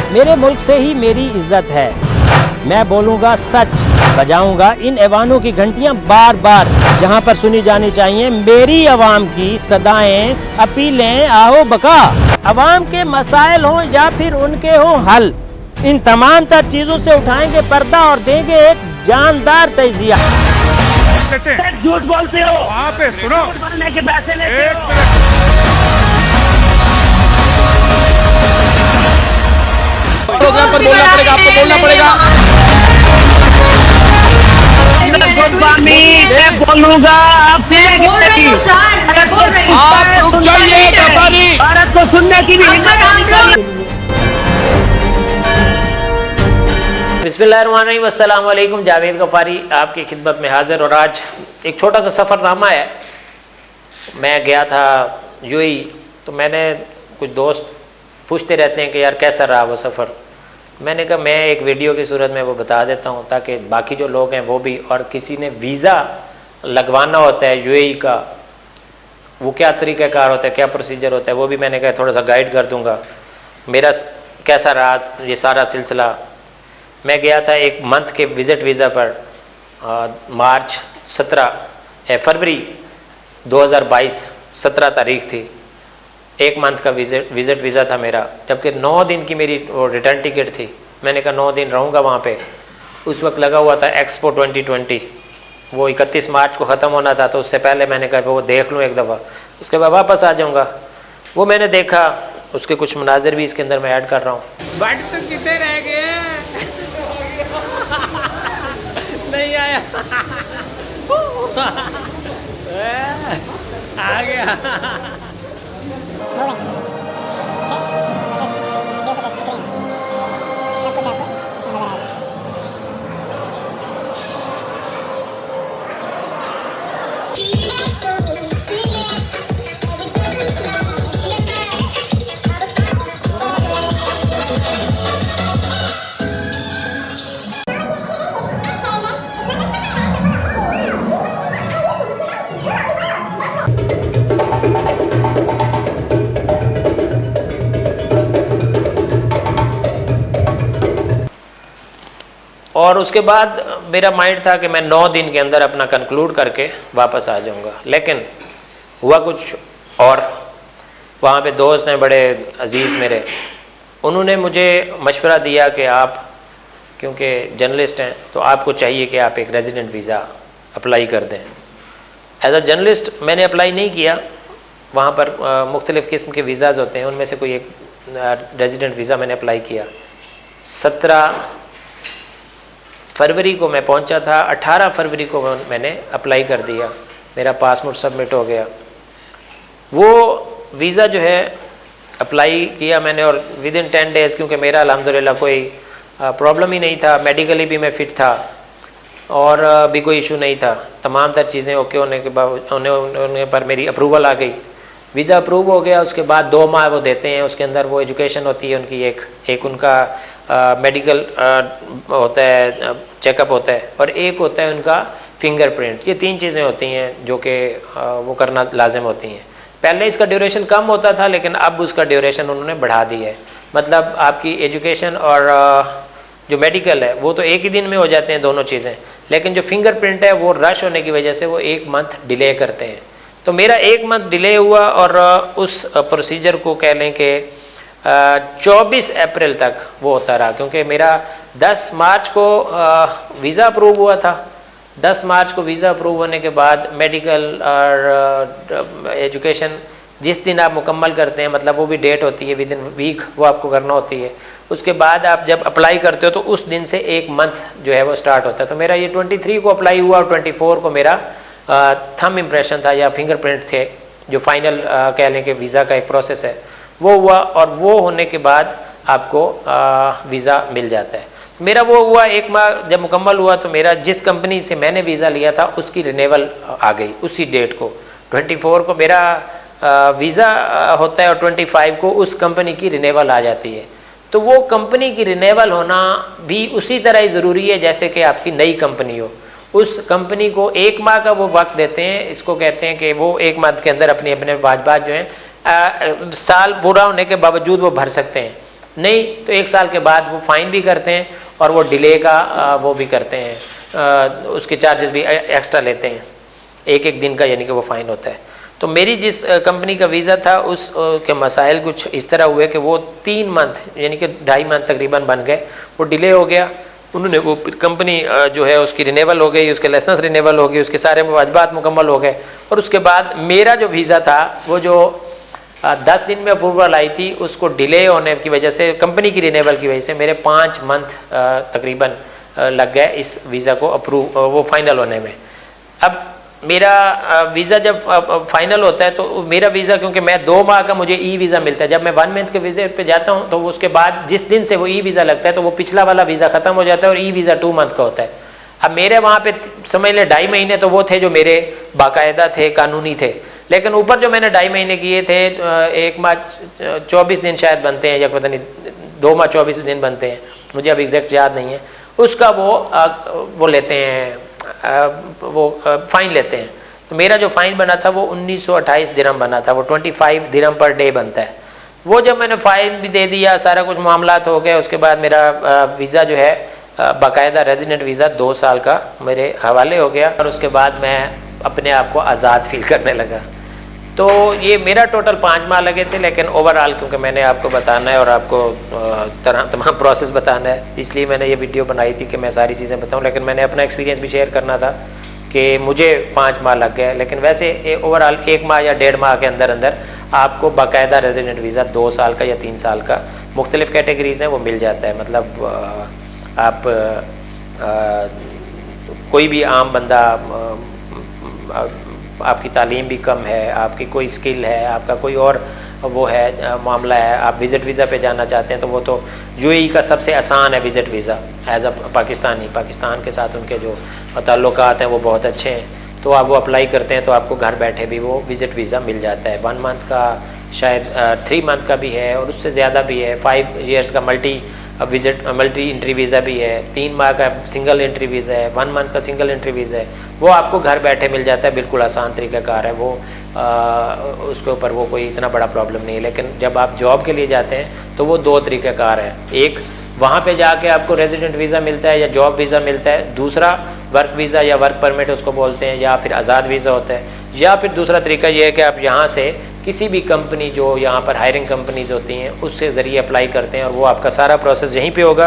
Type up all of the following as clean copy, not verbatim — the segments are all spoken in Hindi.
मेरे मुल्क से ही मेरी इज्जत है। मैं बोलूँगा सच, बजाऊँगा इन ऐवानों की घंटियाँ बार बार, जहाँ पर सुनी जानी चाहिए मेरी आवाम की सदाएं, अपीलें, आओ बका। आवाम के मसाइल हों या फिर उनके हों हल, इन तमाम तर चीज़ों से उठाएंगे पर्दा और देंगे एक जानदार तजिया। झूठ बोलते हो, वहाँ पे सुनो, बोलने के पैसे लेते हो। प्रोग्राम पर बोलना पड़ेगा, आपको बोलना पड़ेगा। मैं बोलूंगा, आप रुक जाइए, गद्दारी। भारत को सुनने की भी हिम्मत। बिस्मिल्लाहिर्रहमानिर्रहीम, अस्सलाम वालेकुम। जावेद गफ़ारी आपकी खिदमत में हाज़िर। और आज एक छोटा सा सफ़रनामा है। मैं गया था यूएई, तो मैंने कुछ दोस्त पूछते रहते हैं कि यार कैसा रहा वो सफ़र। मैंने कहा मैं एक वीडियो की सूरत में वो बता देता हूँ ताकि बाकी जो लोग हैं वो भी, और किसी ने वीज़ा लगवाना होता है यूएई का, वो क्या तरीक़ाकार होता है, क्या प्रोसीजर होता है, वो भी मैंने कहा थोड़ा सा गाइड कर दूँगा। मेरा कैसा रहा ये सारा सिलसिला। मैं गया था एक मंथ के विज़िट वीज़ा पर, मार्च 17 फरवरी 2022 17 तारीख थी। एक मंथ का विज़िट वीज़ा था मेरा, जबकि 9 दिन की मेरी रिटर्न टिकट थी। मैंने कहा 9 दिन रहूँगा वहाँ पे। उस वक्त लगा हुआ था एक्सपो 2020, वो 31 मार्च को ख़त्म होना था, तो उससे पहले मैंने कहा वो देख लूँ एक दफ़ा, उसके बाद वापस आ जाऊँगा। वो मैंने देखा, उसके कुछ मनाजिर भी इसके अंदर मैं ऐड कर रहा हूँ। बट तो कितने रह गए नहीं आया आ गया। और उसके बाद मेरा माइंड था कि मैं 9 दिन के अंदर अपना कंक्लूड करके वापस आ जाऊंगा, लेकिन हुआ कुछ और। वहाँ पे दोस्त हैं बड़े अजीज़ मेरे, उन्होंने मुझे मशवरा दिया कि आप क्योंकि जर्नलिस्ट हैं तो आपको चाहिए कि आप एक रेजिडेंट वीज़ा अप्लाई कर दें। एज अ जर्नलिस्ट मैंने अप्लाई नहीं किया। वहाँ पर मुख्तलिफ़ किस्म के वीज़ाज़ होते हैं, उनमें से कोई एक रेजिडेंट वीज़ा मैंने अप्लाई किया। 17 फरवरी को मैं पहुंचा था, 18 फरवरी को मैंने अप्लाई कर दिया, मेरा पासपोर्ट सबमिट हो गया। वो वीज़ा जो है अप्लाई किया मैंने, और विद इन 10 डेज़, क्योंकि मेरा अल्हम्दुलिल्लाह कोई प्रॉब्लम ही नहीं था, मेडिकली भी मैं फ़िट था और भी कोई इशू नहीं था। तमाम तर चीज़ें ओके होने के बाद होने पर मेरी अप्रूवल आ गई, वीज़ा अप्रूव हो गया। उसके बाद 2 माह वो देते हैं, उसके अंदर वो एजुकेशन होती है उनकी, एक उनका मेडिकल होता है, चेकअप होता है, और एक होता है उनका फिंगरप्रिंट। ये 3 चीज़ें होती हैं जो कि वो करना लाजिम होती हैं। पहले इसका ड्यूरेशन कम होता था, लेकिन अब उसका ड्यूरेशन उन्होंने बढ़ा दिया है। मतलब आपकी एजुकेशन और जो मेडिकल है वो तो एक ही दिन में हो जाते हैं दोनों चीज़ें, लेकिन जो फिंगरप्रिंट है वो रश होने की वजह से वो 1 मंथ डिले करते हैं। तो मेरा 1 मंथ डिले हुआ, और उस प्रोसीजर को कह लें कि 24 अप्रैल तक वो होता रहा, क्योंकि मेरा 10 मार्च को वीज़ा अप्रूव हुआ था। 10 मार्च को वीज़ा अप्रूव होने के बाद मेडिकल और एजुकेशन जिस दिन आप मुकम्मल करते हैं, मतलब वो भी डेट होती है, विद इन वीक वो आपको करना होती है। उसके बाद आप जब अप्लाई करते हो तो उस दिन से 1 मंथ जो है वो स्टार्ट होता है। तो मेरा ये 23 को अप्लाई हुआ, और 24 को मेरा थंब इम्प्रेशन था या फिंगरप्रिंट थे, जो फाइनल कह लें कि वीज़ा का एक प्रोसेस है, वो हुआ। और वो होने के बाद आपको वीज़ा मिल जाता है। मेरा वो हुआ, 1 माह जब मुकम्मल हुआ तो मेरा जिस कंपनी से मैंने वीज़ा लिया था उसकी रिन्यूअल आ गई उसी डेट को। 24 को मेरा वीज़ा होता है और 25 को उस कंपनी की रिन्यूअल आ जाती है। तो वो कंपनी की रिन्यूअल होना भी उसी तरह ही ज़रूरी है जैसे कि आपकी नई कंपनी हो। उस कंपनी को 1 माह का वो वक्त देते हैं, इसको कहते हैं कि वो 1 माह के अंदर अपने वाजबात जो हैं साल पूरा होने के बावजूद वो भर सकते हैं। नहीं तो 1 साल के बाद वो फ़ाइन भी करते हैं और वो डिले का वो भी करते हैं, उसके चार्जेस भी एक्स्ट्रा लेते हैं, एक दिन का यानी कि वो फ़ाइन होता है। तो मेरी जिस कंपनी का वीज़ा था उस के मसाइल कुछ इस तरह हुए कि वो 3 मंथ यानी कि 2.5 मंथ तकरीबन बन गए, वो डिले हो गया। उन्होंने वो कंपनी जो है उसकी रिन्यूअल हो गई, उसके लाइसेंस रिन्यूअल हो गई, उसके सारे वाजबात मुकम्मल हो गए और उसके बाद मेरा जो वीज़ा था वो जो 10 दिन में अप्रूवल आई थी उसको डिले होने की वजह से, कंपनी की रिन्यूअल की वजह से मेरे 5 मंथ तकरीबन लग गए इस वीज़ा को अप्रूव वो फाइनल होने में। अब मेरा वीज़ा जब फाइनल होता है तो मेरा वीज़ा, क्योंकि मैं 2 माह का मुझे ई वीज़ा मिलता है, जब मैं 1 मंथ के वीज़े पे जाता हूँ तो उसके बाद जिस दिन से वो ई वीज़ा लगता है तो वो पिछला वाला वीज़ा ख़त्म हो जाता है और ई वीज़ा 2 मंथ का होता है। अब मेरे वहाँ पे समझ लें 2.5 महीने तो वो थे जो मेरे बाकायदा थे, कानूनी थे, लेकिन ऊपर जो मैंने 2.5 महीने किए थे 1 माह 24 दिन शायद बनते हैं या पता नहीं 2 माह 24 दिन बनते हैं, मुझे अब एग्जैक्ट याद नहीं है, उसका वो लेते हैं, वो फ़ाइन लेते हैं। तो मेरा जो फ़ाइन बना था वो 1928 दिरहम बना था, वो 25 दिरहम पर डे बनता है। वो जब मैंने फ़ाइन भी दे दिया, सारा कुछ मामलात हो गए, उसके बाद मेरा वीज़ा जो है बाकायदा रेजिडेंट वीज़ा 2 साल का मेरे हवाले हो गया और उसके बाद मैं अपने आप को आज़ाद फील करने लगा। तो ये मेरा टोटल 5 माह लगे थे, लेकिन ओवरऑल क्योंकि मैंने आपको बताना है और आपको तमाम प्रोसेस बताना है, इसलिए मैंने ये वीडियो बनाई थी कि मैं सारी चीज़ें बताऊं, लेकिन मैंने अपना एक्सपीरियंस भी शेयर करना था कि मुझे 5 माह लग गए। लेकिन वैसे ओवरऑल 1 माह या 1.5 माह के अंदर अंदर आपको बाकायदा रेजिडेंट वीज़ा 2 साल का या 3 साल का मुख्तलिफ़ कैटेगरीज़ हैं वो मिल जाता है। मतलब आप कोई भी आम बंदा, आपकी तालीम भी कम है, आपकी कोई स्किल है, आपका कोई और वो है मामला है, आप विज़िट वीज़ा पे जाना चाहते हैं तो वो तो यूएई का सबसे आसान है visit visa as a Pakistani. Pakistan के साथ उनके जो ताल्लुकात हैं वो बहुत अच्छे हैं, तो आप वो अप्लाई करते हैं तो आपको घर बैठे भी वो विज़िट वीज़ा मिल जाता है। 1 मंथ का, शायद 3 मंथ का भी है और उससे ज़्यादा भी है, 5 ईयर्स का मल्टी एंट्री वीज़ा भी है, 3 माह का सिंगल एंट्री वीज़ा है, 1 मंथ का सिंगल एंट्री वीज़ा है, वो आपको घर बैठे मिल जाता है। बिल्कुल आसान तरीक़ाकार है वो, उसके ऊपर वो कोई इतना बड़ा प्रॉब्लम नहीं है। लेकिन जब आप जॉब के लिए जाते हैं तो वो 2 तरीक़ाकार है, एक वहाँ पे जाके आपको रेजिडेंट वीज़ा मिलता है या जॉब वीज़ा मिलता है, दूसरा वर्क वीज़ा या वर्क परमिट उसको बोलते हैं, या फिर आज़ाद वीज़ा होता है, या फिर दूसरा तरीका ये है कि आप यहाँ से किसी भी कंपनी जो यहाँ पर हायरिंग कंपनीज होती हैं उससे ज़रिए अप्लाई करते हैं और वो आपका सारा प्रोसेस यहीं पे होगा।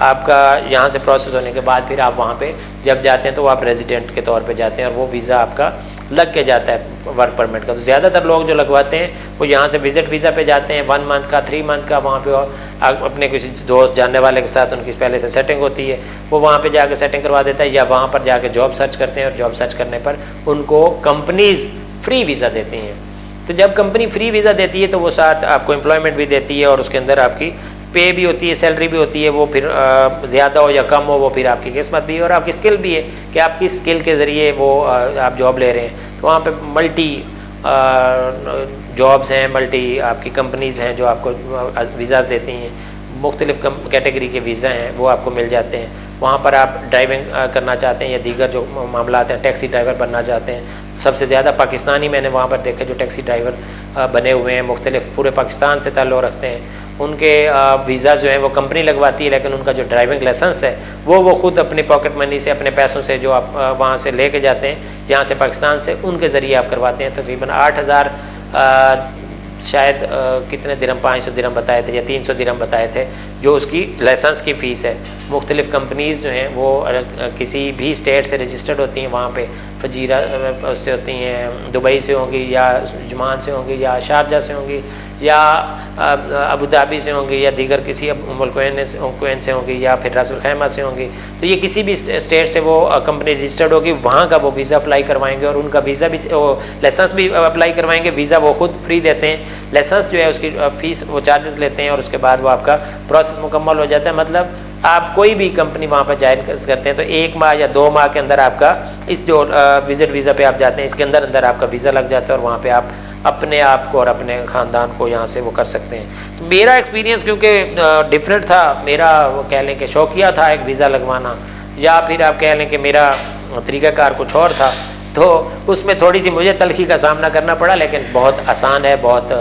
आपका यहाँ से प्रोसेस होने के बाद फिर आप वहाँ पे जब जाते हैं तो आप रेजिडेंट के तौर पे जाते हैं और वो वीज़ा आपका लग के जाता है वर्क परमिट का। तो ज़्यादातर लोग जो लगवाते हैं वो यहाँ से विज़िट वीज़ा पे जाते हैं, 1 मंथ का, 3 मंथ का, वहाँ पे अपने किसी दोस्त जानने वाले के साथ उनकी पहले से सेटिंग होती है, वो वहाँ पे जाके सेटिंग करवा देता है, या वहाँ पर जाके जॉब सर्च करते हैं और जॉब सर्च करने पर उनको कंपनीज़ फ्री वीज़ा देती हैं। तो जब कंपनी फ्री वीज़ा देती है तो वो साथ आपको एम्प्लॉयमेंट भी देती है और उसके अंदर आपकी पे भी होती है, सैलरी भी होती है, वो फिर ज़्यादा हो या कम हो वो फिर आपकी किस्मत भी है और आपकी स्किल भी है कि आप किस स्किल के ज़रिए वो आप जॉब ले रहे हैं। तो वहाँ पे मल्टी जॉब्स हैं, मल्टी आपकी कंपनीज़ हैं जो आपको वीज़ाज़ देती हैं, मुख्तलिफ़ कैटेगरी के वीज़ा हैं वो आपको मिल जाते हैं। वहाँ पर आप ड्राइविंग करना चाहते हैं या दीगर जो मामला हैं, टैक्सी ड्राइवर बनना चाहते हैं, सबसे ज़्यादा पाकिस्तानी मैंने वहाँ पर देखा जो टैक्सी ड्राइवर बने हुए हैं, मुख्तलिफ़ पूरे पाकिस्तान से ताल्लुक़ रखते हैं। उनके वीज़ा जो है वो कंपनी लगवाती है, लेकिन उनका जो ड्राइविंग लाइसेंस है वो खुद अपनी पॉकेट मनी से, अपने पैसों से जो आप वहाँ से लेके जाते हैं यहाँ से पाकिस्तान से, उनके ज़रिए आप करवाते हैं। तकरीबन 8000 शायद कितने दिरहम, 500 दिरहम बताए थे या 300 दिरहम बताए थे जो उसकी लाइसेंस की फ़ीस है। मुख्तलिफ़ कंपनीज़ जो हैं वो किसी भी स्टेट से रजिस्टर्ड होती हैं, वहाँ पे फजीरा उससे होती हैं, दुबई से होंगी या जुमान से होंगी या शारजा से होंगी या अबू धाबी से होंगी या दीगर किसी मुल्क से होंगी या फिर रास अल खैमा से होंगी। तो ये किसी भी स्टेट से वो कंपनी रजिस्टर्ड होगी, वहाँ का वो वीज़ा अप्लाई करवाएंगे और उनका वीज़ा भी, लाइसेंस भी अप्लाई करवाएंगे। वीज़ा वो खुद फ्री देते हैं, लाइसेंस जो है उसकी फ़ीस वो चार्जेस लेते हैं और उसके बाद वो आपका प्रोसेस मुकम्मल हो जाता है। मतलब आप कोई भी कंपनी वहाँ पर ज्वाइन करते हैं तो 1 माह या 2 माह के अंदर आपका इस जो विज़िट वीज़ा पे आप जाते हैं इसके अंदर आपका वीज़ा लग जाता है और वहाँ पे आप अपने आप को और अपने ख़ानदान को यहाँ से वो कर सकते हैं। तो मेरा एक्सपीरियंस क्योंकि डिफरेंट था, मेरा वो कह लें कि शौकिया था एक वीज़ा लगवाना, या फिर आप कह लें कि मेरा तरीक़ाकार कुछ और था, तो उसमें थोड़ी सी मुझे तलखी का सामना करना पड़ा, लेकिन बहुत आसान है, बहुत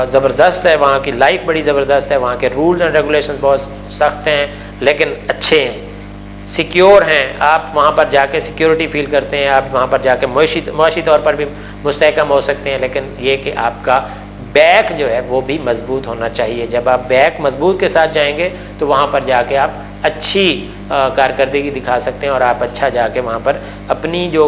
ज़बरदस्त है, वहाँ की लाइफ बड़ी ज़बरदस्त है, वहाँ के रूल्स एंड रेगुलेशन बहुत सख्त हैं लेकिन अच्छे हैं, सिक्योर हैं। आप वहाँ पर जाके सिक्योरिटी फील करते हैं, आप वहाँ पर जाके मुआशी तौर पर भी मुस्तहकम हो सकते हैं, लेकिन ये कि आपका बैक जो है वो भी मजबूत होना चाहिए। जब आप बैक मजबूत के साथ जाएंगे तो वहाँ पर जाके आप अच्छी कारकर्दगी दिखा सकते हैं और आप अच्छा जाके वहाँ पर अपनी जो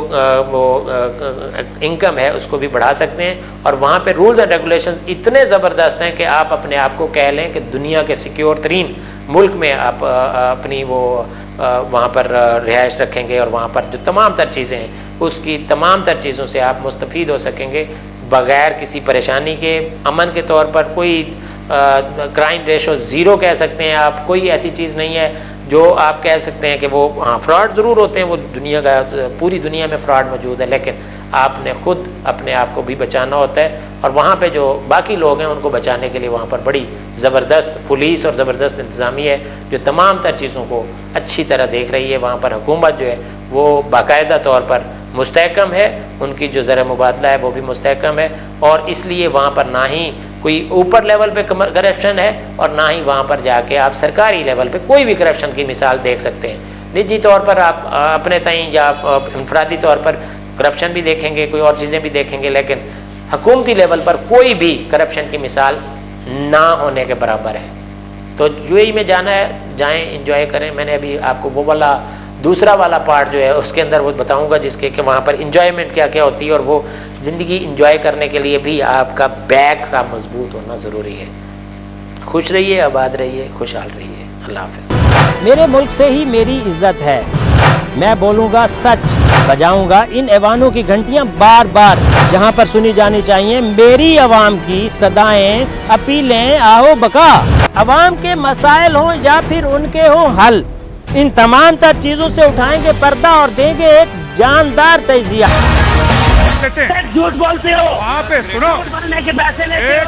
इनकम है उसको भी बढ़ा सकते हैं। और वहाँ पे रूल्स एंड रेगुलेशंस इतने ज़बरदस्त हैं कि आप अपने आप को कह लें कि दुनिया के सिक्योर तरीन मुल्क में आप अपनी वहाँ पर रिहाइश रखेंगे और वहाँ पर जो तमाम तर चीज़ें हैं उसकी तमाम तर चीज़ों से आप मुस्तफ़ीद हो सकेंगे बग़ैर किसी परेशानी के। अमन के तौर पर कोई क्राइम रेशो ज़ीरो कह सकते हैं आप, कोई ऐसी चीज़ नहीं है जो आप कह सकते हैं कि वो हाँ फ्रॉड ज़रूर होते हैं, वो दुनिया का पूरी दुनिया में फ़्रॉड मौजूद है, लेकिन आपने ख़ुद अपने आप को भी बचाना होता है। और वहाँ पे जो बाकी लोग हैं उनको बचाने के लिए वहाँ पर बड़ी ज़बरदस्त पुलिस और ज़बरदस्त इंतज़ामिया है जो तमाम तर चीज़ों को अच्छी तरह देख रही है। वहाँ पर हुकूमत जो है वो बाकायदा तौर पर मुस्तहकम है, उनकी जो ज़र मुबादला है वो भी मुस्तहकम है और इसलिए वहाँ पर ना ही कोई ऊपर लेवल पे करप्शन है और ना ही वहाँ पर जाके आप सरकारी लेवल पे कोई भी करप्शन की मिसाल देख सकते हैं। निजी तौर पर आप अपने तय या इंफरादी तौर पर करप्शन भी देखेंगे, कोई और चीज़ें भी देखेंगे, लेकिन हुकूमती लेवल पर कोई भी करप्शन की मिसाल ना होने के बराबर है। तो यूएई में जाना है, जाएँ, इंजॉय करें। मैंने अभी आपको वो वाला दूसरा वाला पार्ट जो है उसके अंदर वो बताऊंगा जिसके कि वहाँ पर इंजॉयमेंट क्या क्या होती है और वो ज़िंदगी इंजॉय करने के लिए भी आपका बैक का मजबूत होना ज़रूरी है। खुश रहिए, आबाद रहिए, खुशहाल रहिए। अल्लाह हाफ़िज़। मेरे मुल्क से ही मेरी इज्जत है, मैं बोलूँगा सच, बजाऊँगा इन ऐवानों की घंटियाँ बार बार जहाँ पर सुनी जानी चाहिए मेरी आवाम की सदाएं, अपीलें, आहो बका। आवाम के मसाइल हों या फिर उनके हों हल, इन तमाम तर चीजों से उठाएंगे पर्दा और देंगे एक जानदार तजिया। झूठ बोलते हो, वहाँ पे सुनो, बोलने के पैसे लेते हो।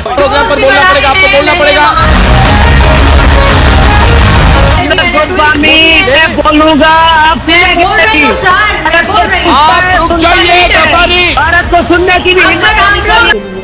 प्रोग्राम पर बोलना पड़ेगा, आपको बोलना पड़ेगा। मैं बोलूंगा, आप रुक जाइए, व्यापारी। भारत को सुनने की भी हिम्मत नहीं।